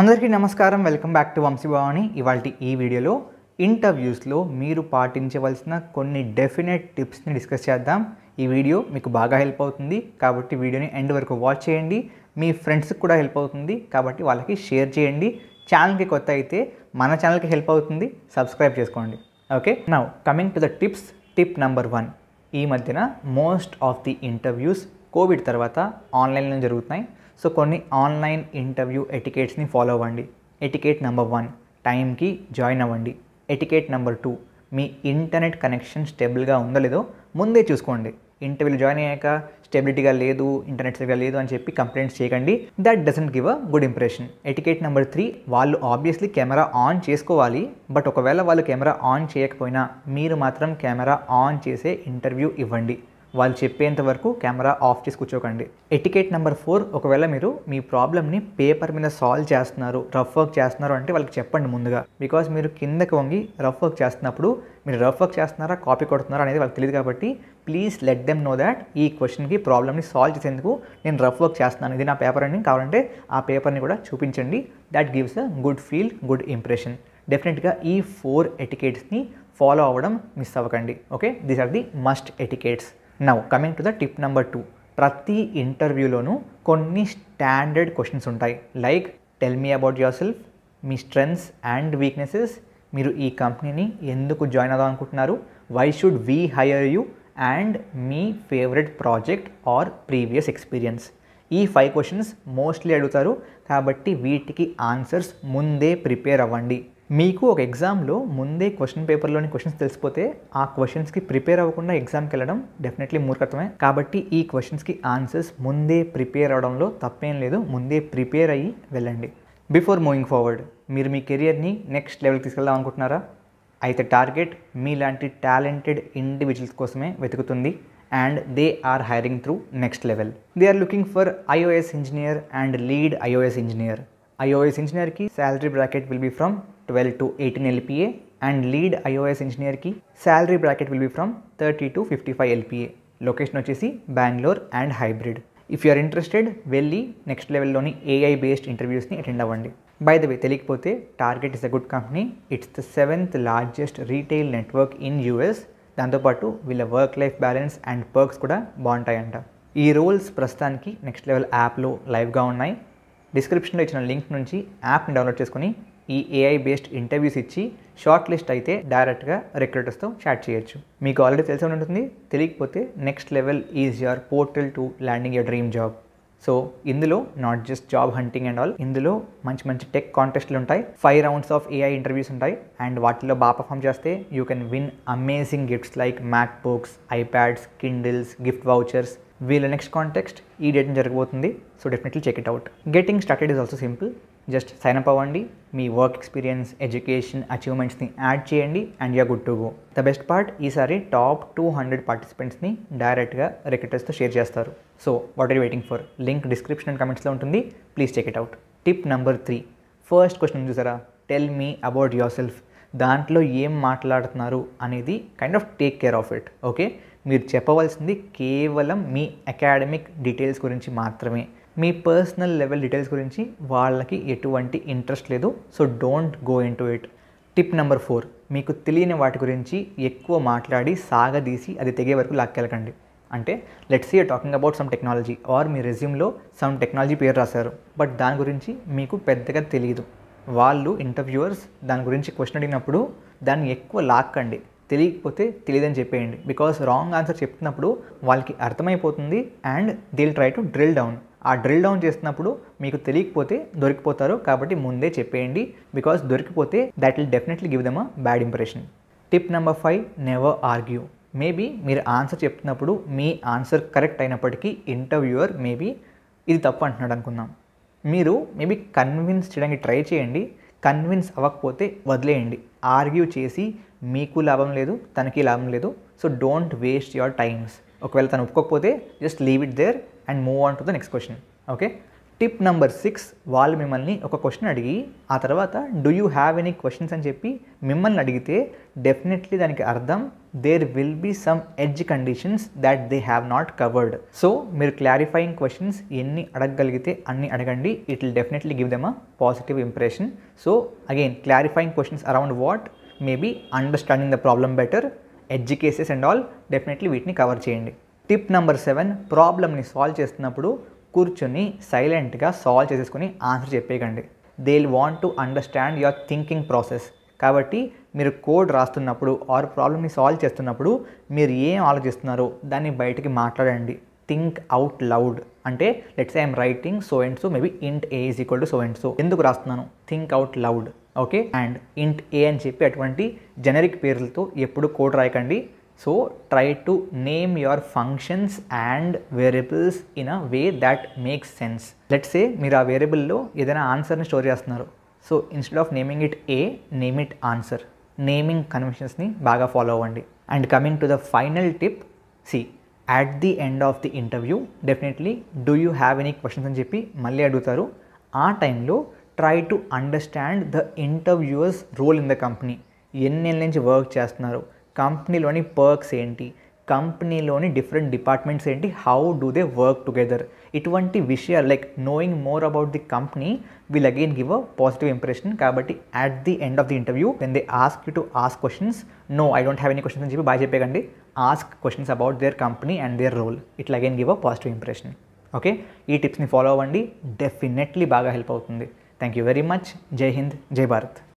అందరికీ నమస్కారం. Welcome back to Vamshi Bhavani. ఇవాల్టి ఈ వీడియోలో ఇంటర్వ్యూస్లో మీరు పాటించవలసిన కొన్ని డెఫినెట్ టిప్స్ని డిస్కస్ చేద్దాం. ఈ వీడియో మీకు బాగా హెల్ప్ అవుతుంది కాబట్టి వీడియోని ఎండ్ వరకు వాచ్ చేయండి. మీ ఫ్రెండ్స్కి కూడా హెల్ప్ అవుతుంది కాబట్టి వాళ్ళకి షేర్ చేయండి. ఛానల్కి కొత్త అయితే మన ఛానల్కి హెల్ప్ అవుతుంది, సబ్స్క్రైబ్ చేసుకోండి. Okay, now coming to the tips. Tip number 1, ఈ మధ్యన most of the interviews Covid తర్వాత ఆన్లైన్లో జరుగుతున్నాయి. సో కొన్ని ఆన్లైన్ ఇంటర్వ్యూ ఎటికేట్స్ని ఫాలో అవ్వండి. ఎటికేట్ నెంబర్ 1, టైంకి జాయిన్ అవ్వండి. ఎటికేట్ నెంబర్ 2, మీ ఇంటర్నెట్ కనెక్షన్ స్టేబుల్గా ఉందో లేదో ముందే చూసుకోండి. ఇంటర్వ్యూలో జాయిన్ అయ్యాక స్టెబిలిటీగా లేదు, ఇంటర్నెట్ సరిగా లేదు అని చెప్పి కంప్లైంట్స్ చేయకండి. That doesn't give a good impression. Etiquette number 3, వాళ్ళు ఆబ్వియస్లీ కెమెరా ఆన్ చేసుకోవాలి. బట్ ఒకవేళ వాళ్ళు కెమెరా ఆన్ చేయకపోయినా మీరు మాత్రం కెమెరా ఆన్ చేసే ఇంటర్వ్యూ ఇవ్వండి. వాళ్ళు చెప్పేంత వరకు కెమెరా ఆఫ్ చేసి కూర్చోకండి. ఎటికేట్ నెంబర్ 4, ఒకవేళ మీరు మీ ప్రాబ్లమ్ని పేపర్ మీద సాల్వ్ చేస్తున్నారు, రఫ్ వర్క్ చేస్తున్నారు అంటే వాళ్ళకి చెప్పండి ముందుగా. బికాజ్ మీరు కిందకి వంగి రఫ్ వర్క్ చేస్తున్నప్పుడు మీరు రఫ్ వర్క్ చేస్తున్నారా కాపీ కొడుతున్నారా అనేది వాళ్ళకి తెలియదు. కాబట్టి please let them know that ఈ క్వశ్చన్కి ప్రాబ్లమ్ని సాల్వ్ చేసేందుకు నేను రఫ్ వర్క్ చేస్తున్నాను, ఇది నా పేపర్ అని. కావాలంటే ఆ పేపర్ని కూడా చూపించండి. That gives a good feel, good impression. డెఫినెట్గా ఈ 4 ఎటికేట్స్ని ఫాలో అవ్వడం మిస్ అవ్వకండి. Okay, these are the must etiquettes. Now coming to the tip number 2, ప్రతి ఇంటర్వ్యూలోనూ కొన్ని స్టాండర్డ్ క్వశ్చన్స్ ఉంటాయి. Like tell me about yourself, మీ స్ట్రెంగ్స్ అండ్ వీక్నెసెస్, మీరు ఈ కంపెనీని ఎందుకు జాయిన్ అవుదాం అనుకుంటున్నారు, why should we hire you, and మీ favourite project or previous experience. ఈ 5 క్వశ్చన్స్ మోస్ట్లీ అడుగుతారు కాబట్టి వీటికి ఆన్సర్స్ ముందే ప్రిపేర్ అవ్వండి. మీకు ఒక ఎగ్జామ్లో ముందే క్వశ్చన్ పేపర్లోని క్వశ్చన్స్ తెలిసిపోతే ఆ క్వశ్చన్స్కి ప్రిపేర్ అవ్వకుండా ఎగ్జామ్కి వెళ్ళడం డెఫినెట్లీ మూర్ఖత్వమే. కాబట్టి ఈ క్వశ్చన్స్కి ఆన్సర్స్ ముందే ప్రిపేర్ అవడంలో తప్పేం లేదు. ముందే ప్రిపేర్ అయ్యి వెళ్ళండి. బిఫోర్ మూవింగ్ ఫార్వర్డ్, మీరు మీ కెరియర్ని నెక్స్ట్ లెవెల్కి తీసుకెళ్దాం అనుకుంటున్నారా? అయితే టార్గెట్ మీలాంటి టాలెంటెడ్ ఇండివిజువల్స్ కోసమే వెతుకుతుంది. And they are hiring through Next Level. They are looking for iOS engineer and lead iOS engineer. iOS ఇంజనీర్కి salary bracket will be from 12 to 18 LPA and lead iOS ఇంజనీర్కి salary bracket will be from 30 to 55 LPA. Location వచ్చేసి Bengaluru and hybrid. If you are interested వెళ్ళి Next లెవెల్లోని AI based ఇంటర్వ్యూస్ని attend అవ్వండి. By the way, తెలియకపోతే target is a good company. It's the 7th largest retail network in US. దాంతోపాటు వీళ్ళ work life balance and perks కూడా బాగుంటాయంట. ఈ roles ప్రస్తుతానికి నెక్స్ట్ లెవెల్ యాప్లో లైవ్గా ఉన్నాయి. డిస్క్రిప్షన్లో ఇచ్చిన లింక్ నుంచి యాప్ని డౌన్లోడ్ చేసుకుని ఈ AI బేస్డ్ ఇంటర్వ్యూస్ ఇచ్చి షార్ట్ లిస్ట్ అయితే డైరెక్ట్గా రిక్రూటర్స్తో చాట్ చేయొచ్చు. మీకు ఆల్రెడీ తెలిసి ఉంటుంది, తెలియకపోతే Next Level is your portal to landing your dream job. So ఇందులో not just job hunting and all, ఇందులో మంచి మంచి టెక్ కాంటెస్ట్లు ఉంటాయి. 5 రౌండ్స్ ఆఫ్ AI ఇంటర్వ్యూస్ ఉంటాయి. అండ్ వాటిలో బాగా పర్ఫామ్ చేస్తే you can win amazing gifts like MacBooks, iPads, Kindles, gift vouchers. వీళ్ళ నెక్స్ట్ కాంటెక్స్ట్ ఈ డేట్ని జరగబోతుంది. So definitely check it out. Getting started is also simple. Just sign up అవ్వండి, మీ వర్క్ ఎక్స్పీరియన్స్, ఎడ్యుకేషన్, అచీవ్మెంట్స్ని add చేయండి and you good to go. The best part, ఈసారి top 200 పార్టిసిపెంట్స్ని డైరెక్ట్గా రిక్రూటర్స్తో షేర్ చేస్తారు. So what are you waiting for? Link description and కమెంట్స్లో ఉంటుంది. Please check it out. Tip number 3, first question చూసారా, tell me about yourself. దాంట్లో ఏం మాట్లాడుతున్నారు అనేది kind of take care of it. Okay, మీరు చెప్పవలసింది కేవలం మీ అకాడమిక్ డీటెయిల్స్ గురించి మాత్రమే. మీ పర్సనల్ లెవెల్ డీటెయిల్స్ గురించి వాళ్ళకి ఎటువంటి ఇంట్రెస్ట్ లేదు. So don't go in to it. Tip number 4, మీకు తెలియని వాటి గురించి ఎక్కువ మాట్లాడి సాగదీసి అది తెగే వరకు లాక్కెళ్ళకండి. అంటే let's say talking about some technology or మీ రెజ్యూమ్లో సమ్ టెక్నాలజీ పేరు రాశారు, బట్ దాని గురించి మీకు పెద్దగా తెలియదు. వాళ్ళు ఇంటర్వ్యూవర్స్ దాని గురించి క్వశ్చన్ అడిగినప్పుడు దాన్ని ఎక్కువ లాక్కండి. తెలియకపోతే తెలియదని చెప్పేయండి. బికాస్ రాంగ్ ఆన్సర్ చెప్తున్నప్పుడు వాళ్ళకి అర్థమైపోతుంది and they will try to drill down. ఆ డ్రిల్ డౌన్ చేస్తున్నప్పుడు మీకు తెలియకపోతే దొరికిపోతారు. కాబట్టి ముందే చెప్పేయండి. బికాస్ దొరికిపోతే that will definitely give them a bad impression. Tip number 5, never argue. Maybe మీరు ఆన్సర్ చెప్తున్నప్పుడు మీ ఆన్సర్ కరెక్ట్ అయినప్పటికీ ఇంటర్వ్యూవర్ మేబీ ఇది తప్పు అంటున్నాడు అనుకుందాం. మీరు మేబీ కన్విన్స్ చేయడానికి ట్రై చేయండి. కన్విన్స్ అవ్వకపోతే వదిలేయండి. ఆర్గ్యూ చేసి మీకు లాభం లేదు, తనకి లాభం లేదు. So don't waste your times. ఒకవేళ తను ఒప్పుకోకపోతే just leave it there and move on to the next question. Okay, tip number 6, వాళ్ళు మిమ్మల్ని ఒక క్వశ్చన్ అడిగి ఆ తర్వాత do you have any questions అని చెప్పి మిమ్మల్ని అడిగితే డెఫినెట్లీ దానికి అర్థం there will be some edge conditions that they have not covered. So మీరు క్లారిఫైయింగ్ క్వశ్చన్స్ ఎన్ని అడగగలిగితే అన్ని అడగండి. It will definitely give them a positive impression. So again clarifying questions around what, maybe understanding the problem better, edge cases and all, definitely వీటిని cover చేయండి. Tip number 7, ప్రాబ్లమ్ని solve చేస్తున్నప్పుడు కూర్చొని సైలెంట్గా సాల్వ్ చేసేసుకుని ఆన్సర్ చెప్పేయకండి. They will want to understand your thinking process. కాబట్టి మీరు కోడ్ రాస్తున్నప్పుడు ఆర్ ప్రాబ్లమ్ని సాల్వ్ చేస్తున్నప్పుడు మీరు ఏం ఆలోచిస్తున్నారో దాన్ని బయటికి మాట్లాడండి. Think out loud. అంటే let's I'm writing so and so, maybe int a is equal to so and so. ఎందుకు రాస్తున్నాను? Think out loud. Okay, and int a అని చెప్పి అటువంటి జెనరిక్ పేర్లతో ఎప్పుడు కోడ్ రాయకండి. So try to name your functions and variables in a way that makes sense. Let's say మీరు ఆ వేరియబుల్లో ఏదైనా ఆన్సర్ని స్టోర్ చేస్తున్నారు. So instead of naming it a, name it answer. నేమింగ్ కన్వెన్షన్స్ని బాగా ఫాలో అవ్వండి. And coming to the final tip, at the end of the interview definitely do you have any questions అని చెప్పి మళ్ళీ అడుగుతారు. ఆ టైంలో try to understand the interviewer's role in the company. ఎన్నేళ్ళ నుంచి వర్క్ చేస్తున్నారు, కంపెనీలోని పర్క్స్ ఏంటి, కంపెనీలోని డిఫరెంట్ డిపార్ట్మెంట్స్ ఏంటి, how do they work together. ఇటువంటి విషయాలు like knowing more about the company will again give a positive impression. కాబట్టి at the end of the interview when they ask you to ask questions, no I don't have any questions అని చెప్పి బాగా చెప్పేకండి. Ask questions about their company and their role. It will again give a positive impression. Okay, ఈ టిప్స్ని follow అవ్వండి, definitely బాగా help అవుతుంది. Thank you very much. జై హింద్, జై భారత్.